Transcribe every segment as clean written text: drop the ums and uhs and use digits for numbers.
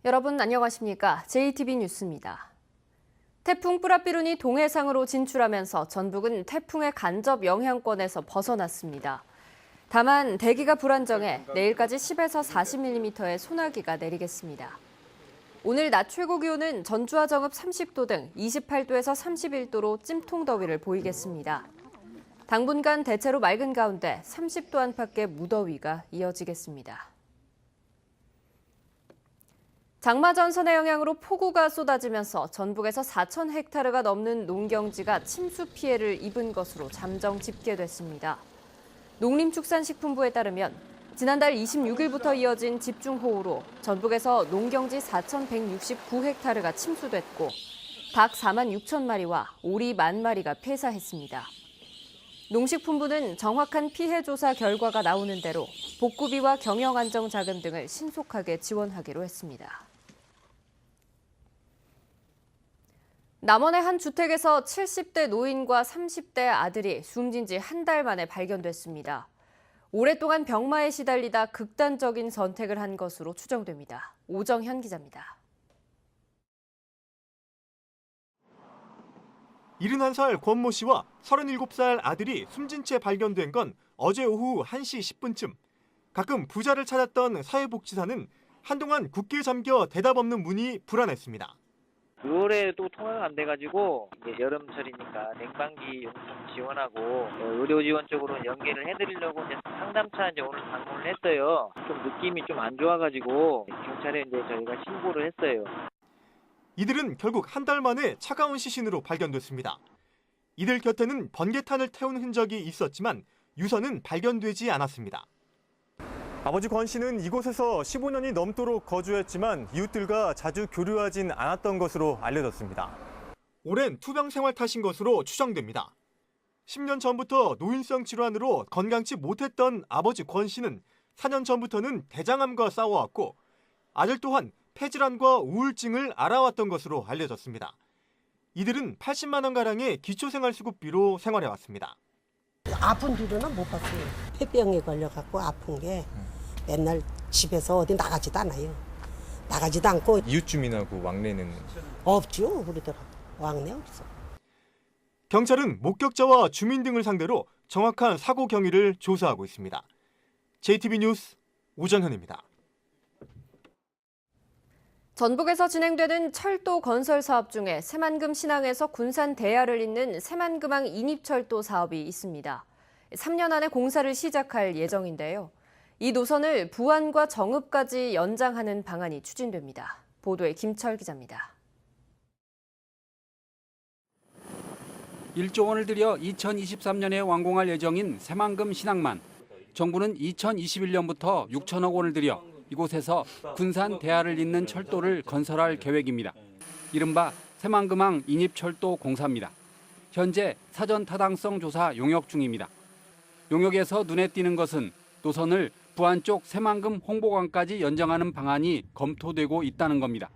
여러분 안녕하십니까? JTB 뉴스입니다. 태풍 뿌라삐룬이 동해상으로 진출하면서 전북은 태풍의 간접 영향권에서 벗어났습니다. 다만 대기가 불안정해 내일까지 10에서 40mm의 소나기가 내리겠습니다. 오늘 낮 최고 기온은 전주와 정읍 30도 등 28도에서 31도로 찜통더위를 보이겠습니다. 당분간 대체로 맑은 가운데 30도 안팎의 무더위가 이어지겠습니다. 장마 전선의 영향으로 폭우가 쏟아지면서 전북에서 4,000헥타르가 넘는 농경지가 침수 피해를 입은 것으로 잠정 집계됐습니다. 농림축산식품부에 따르면 지난달 26일부터 이어진 집중호우로 전북에서 농경지 4,169헥타르가 침수됐고 닭 4만 6천 마리와 오리 10,000마리가 폐사했습니다. 농식품부는 정확한 피해 조사 결과가 나오는 대로 복구비와 경영안정자금 등을 신속하게 지원하기로 했습니다. 남원의 한 주택에서 70대 노인과 30대 아들이 숨진 지 한 달 만에 발견됐습니다. 오랫동안 병마에 시달리다 극단적인 선택을 한 것으로 추정됩니다. 오정현 기자입니다. 71살 권모 씨와 37살 아들이 숨진 채 발견된 건 어제 오후 1시 10분쯤. 가끔 부자를 찾았던 사회복지사는 한동안 굳게 잠겨 대답 없는 문이 불안했습니다. 6월에도 통화가 안 돼가지고 이제 여름철이니까 냉방기 용품 지원하고 의료 지원 쪽으로 연계를 해드리려고 이제 상담차 이제 오늘 방문을 했어요. 좀 느낌이 좀 안 좋아가지고 경찰에 이제 저희가 신고를 했어요. 이들은 결국 한 달 만에 차가운 시신으로 발견됐습니다. 이들 곁에는 번개탄을 태운 흔적이 있었지만 유서는 발견되지 않았습니다. 아버지 권 씨는 이곳에서 15년이 넘도록 거주했지만 이웃들과 자주 교류하진 않았던 것으로 알려졌습니다. 오랜 투병 생활 탓인 것으로 추정됩니다. 10년 전부터 노인성 질환으로 건강치 못했던 아버지 권 씨는 4년 전부터는 대장암과 싸워왔고 아들 또한 폐질환과 우울증을 앓아왔던 것으로 알려졌습니다. 이들은 80만 원가량의 기초생활수급비로 생활해왔습니다. 아픈 뒤로는 못 봤어요. 폐병에 걸려갖고 아픈 게 맨날 집에서 어디 나가지도 않아요. 나가지도 않고. 이웃 주민하고 왕래는? 없죠. 우리들 왕래 없어. 경찰은 목격자와 주민 등을 상대로 정확한 사고 경위를 조사하고 있습니다. JTB 뉴스 오정현입니다. 전북에서 진행되는 철도 건설 사업 중에 새만금 신항에서 군산 대야를 잇는 새만금항 인입철도 사업이 있습니다. 3년 안에 공사를 시작할 예정인데요. 이 노선을 부안과 정읍까지 연장하는 방안이 추진됩니다. 보도에 김철 기자입니다. 1조 원을 들여 2023년에 완공할 예정인 새만금 신항만 정부는 2021년부터 6천억 원을 들여 이곳에서 군산 대야를 잇는 철도를 건설할 계획입니다. 이른바 새만금항 인입철도 공사입니다. 현재 사전 타당성 조사 용역 중입니다. 용역에서 눈에 띄는 것은 노선을 부안 쪽 새만금 홍보관까지 연장하는 방안이 검토되고 있다는 겁니다.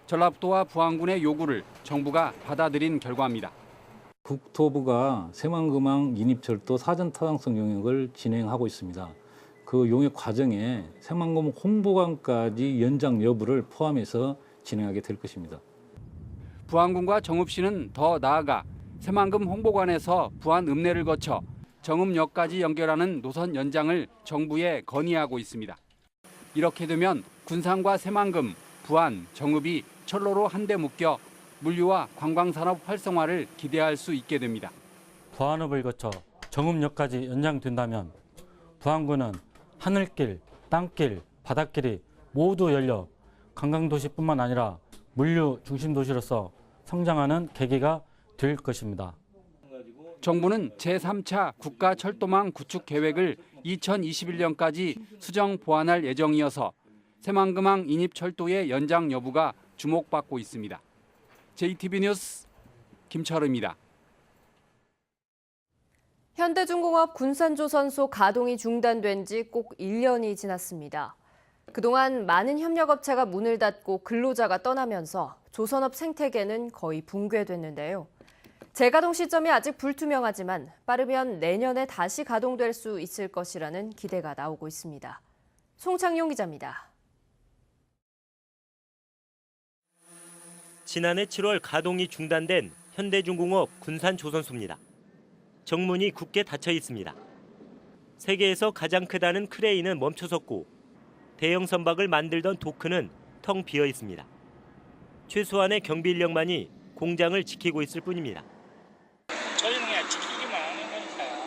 전라북도와 부안군의 요구를 정부가 받아들인 결과입니다. 국토부가 새만금항 인입철도 사전 타당성 용역을 진행하고 있습니다. 그 용역 과정에 새만금 홍보관까지 연장 여부를 포함해서 진행하게 될 것입니다. 부안군과 정읍시는 더 나아가 새만금 홍보관에서 부안 읍내를 거쳐 정읍역까지 연결하는 노선 연장을 정부에 건의하고 있습니다. 이렇게 되면 군산과 새만금, 부안, 정읍이 철로로 한데 묶여 물류와 관광산업 활성화를 기대할 수 있게 됩니다. 부안읍을 거쳐 정읍역까지 연장된다면 부안군은 하늘길, 땅길, 바닷길이 모두 열려 관광도시뿐만 아니라 물류 중심 도시로서 성장하는 계기가 될 것입니다. 정부는 제3차 국가철도망 구축 계획을 2021년까지 수정 보완할 예정이어서 새만금항 인입철도의 연장 여부가 주목받고 있습니다. JTB 뉴스 김철우입니다. 현대중공업 군산조선소 가동이 중단된 지 꼭 1년이 지났습니다. 그동안 많은 협력업체가 문을 닫고 근로자가 떠나면서 조선업 생태계는 거의 붕괴됐는데요. 재가동 시점이 아직 불투명하지만 빠르면 내년에 다시 가동될 수 있을 것이라는 기대가 나오고 있습니다. 송창용 기자입니다. 지난해 7월 가동이 중단된 현대중공업 군산조선소입니다. 정문이 굳게 닫혀 있습니다. 세계에서 가장 크다는 크레인은 멈춰섰고 대형 선박을 만들던 도크는 텅 비어 있습니다. 최소한의 경비 인력만이 공장을 지키고 있을 뿐입니다. 저희는 그냥 지키기만 하는 거니까요.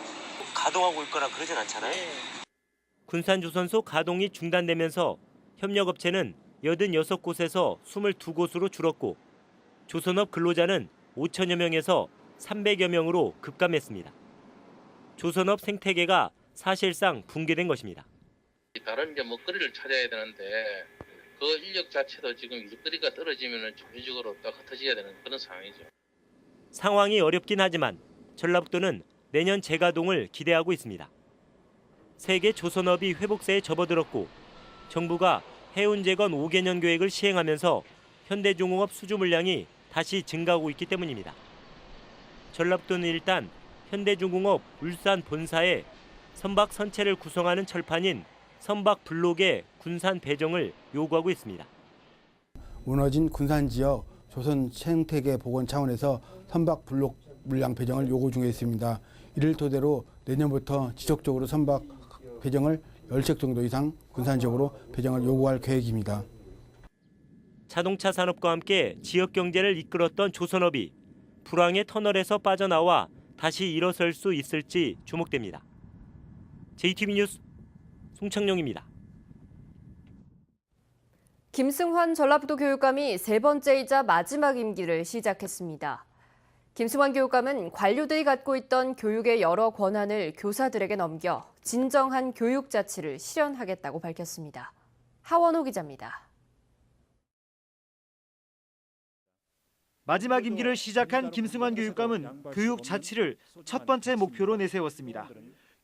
가동하고 있거나 그러진 않잖아요. 군산조선소 가동이 중단되면서 협력업체는 86곳에서 22곳으로 줄었고 조선업 근로자는 5천여 명에서 300여 명으로 급감했습니다. 조선업 생태계가 사실상 붕괴된 것입니다. 다른 이제 먹거리를 찾아야 되는데 그 인력 자체도 지금 일거리가 떨어지면 전체적으로 또 흩어져야 되는 그런 상황이죠. 상황이 어렵긴 하지만 전라북도는 내년 재가동을 기대하고 있습니다. 세계 조선업이 회복세에 접어들었고 정부가 해운재건 5개년 계획을 시행하면서 현대중공업 수주 물량이 다시 증가하고 있기 때문입니다. 전라북도는 일단 현대중공업 울산 본사에 선박 선체를 구성하는 철판인 선박 블록의 군산 배정을 요구하고 있습니다. 무너진 군산 지역 조선 생태계 복원 차원에서 선박 블록 물량 배정을 요구 중에 있습니다. 이를 토대로 내년부터 지속적으로 선박 배정을 10척 정도 이상 군산 지역으로 배정을 요구할 계획입니다. 자동차 산업과 함께 지역 경제를 이끌었던 조선업이 불황의 터널에서 빠져나와 다시 일어설 수 있을지 주목됩니다. JTB 뉴스 송창용입니다. 김승환 전라북도 교육감이 세 번째이자 마지막 임기를 시작했습니다. 김승환 교육감은 관료들이 갖고 있던 교육의 여러 권한을 교사들에게 넘겨 진정한 교육 자치를 실현하겠다고 밝혔습니다. 하원호 기자입니다. 마지막 임기를 시작한 김승환 교육감은 교육 자치를 첫 번째 목표로 내세웠습니다.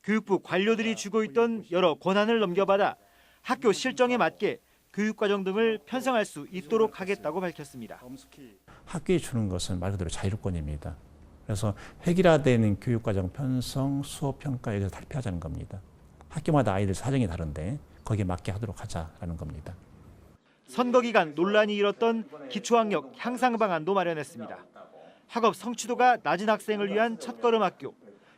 교육부 관료들이 쥐고 있던 여러 권한을 넘겨받아 학교 실정에 맞게 교육과정 등을 편성할 수 있도록 하겠다고 밝혔습니다. 학교에 주는 것은 말 그대로 자율권입니다. 그래서 획일화되는 교육과정 편성, 수업 평가 여기서 탈피하자는 겁니다. 학교마다 아이들 사정이 다른데 거기에 맞게 하도록 하자라는 겁니다. 선거 기간 논란이 일었던 기초학력 향상 방안도 마련했습니다. 학업 성취도가 낮은 학생을 위한 첫걸음 학교,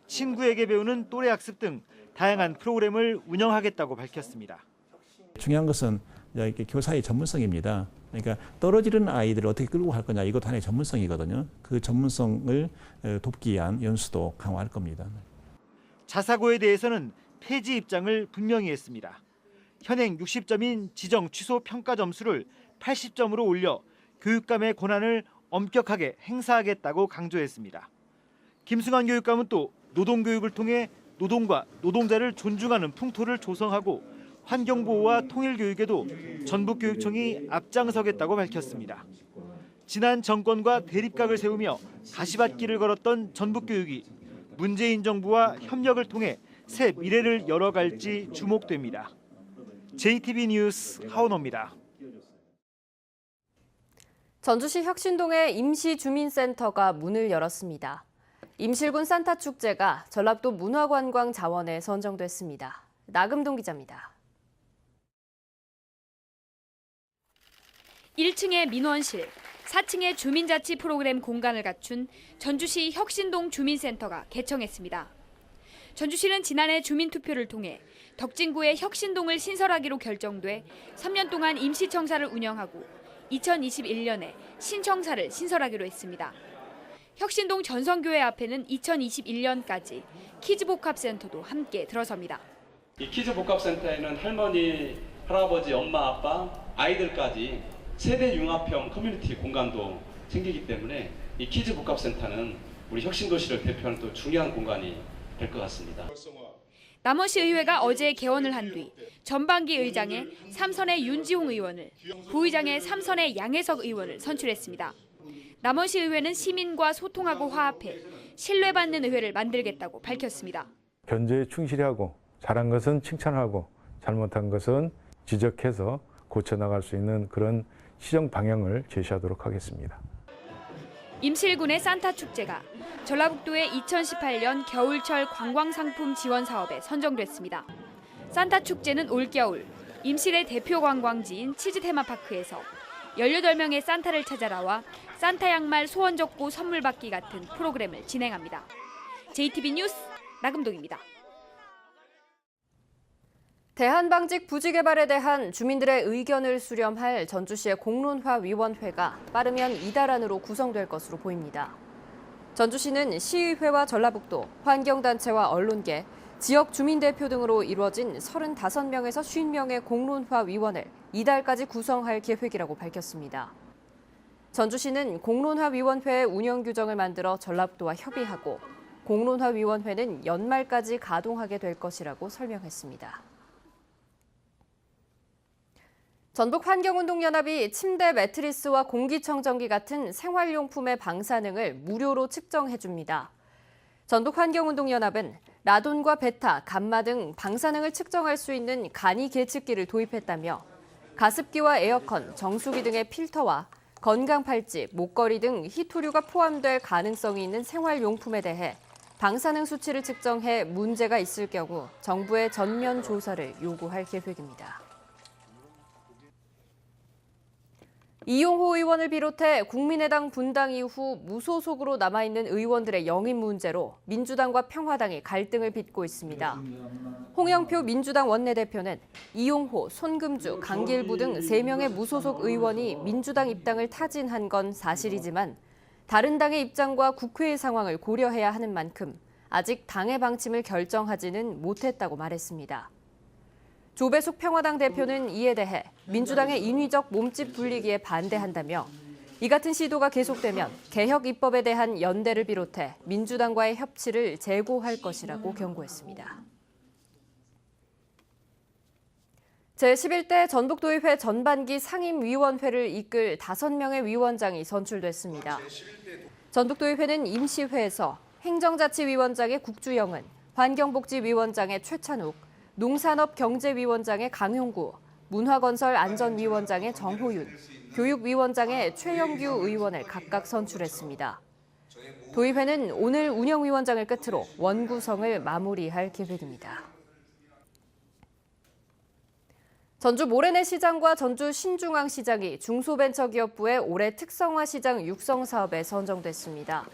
친구에게 배우는 또래 학습 등 다양한 프로그램을 운영하겠다고 밝혔습니다. 중요한 것은 이게 교사의 전문성입니다. 그러니까 떨어지는 아이들을 어떻게 끌고 갈 거냐 이것도 하나의 전문성이거든요. 그 전문성을 돕기 위한 연수도 강화할 겁니다. 자사고에 대해서는 폐지 입장을 분명히 했습니다. 현행 60점인 지정 취소 평가 점수를 80점으로 올려 교육감의 권한을 엄격하게 행사하겠다고 강조했습니다. 김승환 교육감은 또 노동교육을 통해 노동과 노동자를 존중하는 풍토를 조성하고 환경보호와 통일교육에도 전북교육청이 앞장서겠다고 밝혔습니다. 지난 정권과 대립각을 세우며 가시밭길을 걸었던 전북교육이 문재인 정부와 협력을 통해 새 미래를 열어갈지 주목됩니다. JTB 뉴스 하원호입니다. 전주시 혁신동의 임시주민센터가 문을 열었습니다. 임실군 산타 축제가 전라북도 문화관광 자원에 선정됐습니다. 나금동 기자입니다. 1층의 민원실, 4층의 주민자치 프로그램 공간을 갖춘 전주시 혁신동 주민센터가 개청했습니다. 전주시는 지난해 주민투표를 통해 덕진구의 혁신동을 신설하기로 결정돼 3년 동안 임시청사를 운영하고 2021년에 신청사를 신설하기로 했습니다. 혁신동 전성교회 앞에는 2021년까지 키즈복합센터도 함께 들어섭니다. 이 키즈복합센터에는 할머니, 할아버지, 엄마, 아빠, 아이들까지 세대 융합형 커뮤니티 공간도 생기기 때문에 이 키즈복합센터는 우리 혁신도시를 대표하는 또 중요한 공간이 될 것 같습니다. 남원시 의회가 어제 개원을 한 뒤 전반기 의장에 삼선의 윤지홍 의원을, 부의장에 삼선의 양혜석 의원을 선출했습니다. 남원시 의회는 시민과 소통하고 화합해 신뢰받는 의회를 만들겠다고 밝혔습니다. 견제에 충실히 하고 잘한 것은 칭찬하고 잘못한 것은 지적해서 고쳐나갈 수 있는 그런 시정 방향을 제시하도록 하겠습니다. 임실군의 산타 축제가 전라북도의 2018년 겨울철 관광상품 지원 사업에 선정됐습니다. 산타 축제는 올겨울 임실의 대표 관광지인 치즈 테마파크에서 18명의 산타를 찾아 나와 산타 양말 소원 적고 선물 받기 같은 프로그램을 진행합니다. JTB 뉴스 나금동입니다. 대한방직 부지 개발에 대한 주민들의 의견을 수렴할 전주시의 공론화위원회가 빠르면 이달 안으로 구성될 것으로 보입니다. 전주시는 시의회와 전라북도, 환경단체와 언론계, 지역 주민대표 등으로 이루어진 35명에서 50명의 공론화위원을 이달까지 구성할 계획이라고 밝혔습니다. 전주시는 공론화위원회의 운영 규정을 만들어 전라북도와 협의하고 공론화위원회는 연말까지 가동하게 될 것이라고 설명했습니다. 전북환경운동연합이 침대 매트리스와 공기청정기 같은 생활용품의 방사능을 무료로 측정해줍니다. 전북환경운동연합은 라돈과 베타, 감마 등 방사능을 측정할 수 있는 간이 계측기를 도입했다며 가습기와 에어컨, 정수기 등의 필터와 건강팔찌, 목걸이 등 희토류가 포함될 가능성이 있는 생활용품에 대해 방사능 수치를 측정해 문제가 있을 경우 정부의 전면 조사를 요구할 계획입니다. 이용호 의원을 비롯해 국민의당 분당 이후 무소속으로 남아있는 의원들의 영입 문제로 민주당과 평화당이 갈등을 빚고 있습니다. 홍영표 민주당 원내대표는 이용호, 손금주, 강길부 등 3명의 무소속 의원이 민주당 입당을 타진한 건 사실이지만 다른 당의 입장과 국회의 상황을 고려해야 하는 만큼 아직 당의 방침을 결정하지는 못했다고 말했습니다. 조배숙 평화당 대표는 이에 대해 민주당의 인위적 몸집 불리기에 반대한다며 이 같은 시도가 계속되면 개혁 입법에 대한 연대를 비롯해 민주당과의 협치를 재고할 것이라고 경고했습니다. 제11대 전북도의회 전반기 상임위원회를 이끌 5명의 위원장이 선출됐습니다. 전북도의회는 임시회에서 행정자치위원장의 국주영은, 환경복지위원장의 최찬욱, 농산업경제위원장의 강용구, 문화건설안전위원장의 정호윤, 교육위원장의 최영규 의원을 각각 선출했습니다. 도의회는 오늘 운영위원장을 끝으로 원구성을 마무리할 계획입니다. 전주 모래내 시장과 전주 신중앙시장이 중소벤처기업부의 올해 특성화 시장 육성 사업에 선정됐습니다.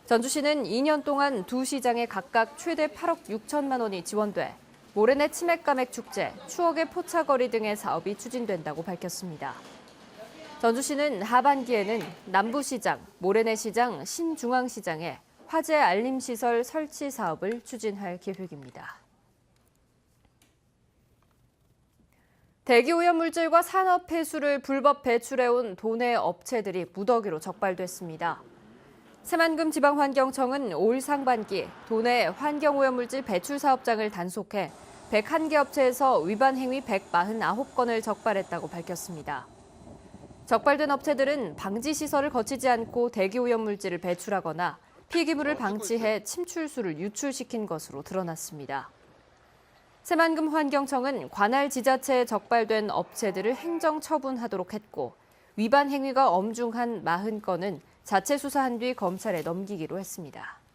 전주시는 2년 동안 두 시장에 각각 최대 8억 6천만 원이 지원돼 모래내 치맥가맥 축제, 추억의 포차거리 등의 사업이 추진된다고 밝혔습니다. 전주시는 하반기에는 남부시장, 모래내시장, 신중앙시장에 화재 알림시설 설치 사업을 추진할 계획입니다. 대기오염물질과 산업폐수를 불법 배출해온 도내 업체들이 무더기로 적발됐습니다. 새만금 지방환경청은 올 상반기 도내 환경오염물질 배출 사업장을 단속해 101개 업체에서 위반 행위 149건을 적발했다고 밝혔습니다. 적발된 업체들은 방지시설을 거치지 않고 대기오염물질을 배출하거나 폐기물을 방치해 침출수를 유출시킨 것으로 드러났습니다. 새만금 환경청은 관할 지자체에 적발된 업체들을 행정처분하도록 했고 위반 행위가 엄중한 40건은 자체 수사한 뒤 검찰에 넘기기로 했습니다.